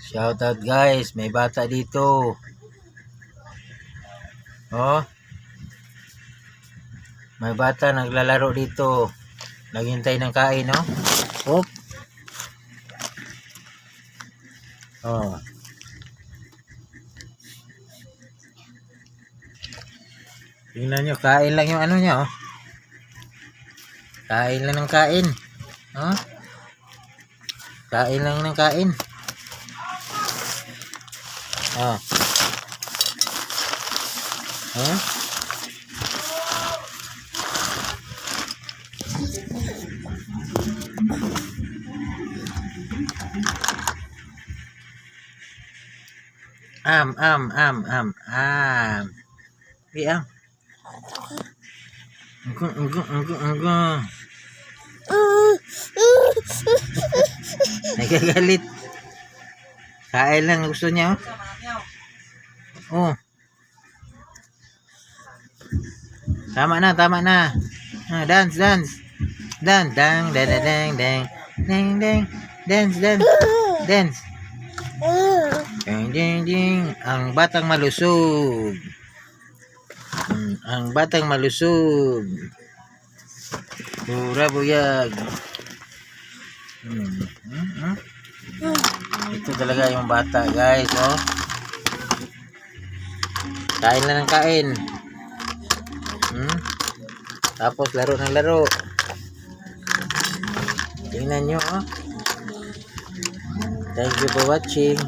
Shoutout guys, may bata dito. Oh. May bata naglalaro dito. Naghintay ng kain, no? Oh. Oh. Tingnan nyo, kain lang yung ano niya, oh. Kain lang ng kain. Oh. Kain lang ng kain. Oh. Huh? Am. Am. Ang. Nagagalit. Kain lang gusto niya, oh. Oh. Tama na. Dance. Dang. Dang. Dance. Dance. Ding. Ang batang malusog. Pura buyag. Ito talaga yung bata, guys, oh. Kain lang ng kain. Tapos laro ng laro. Tingnan nyo, oh. Thank you for watching.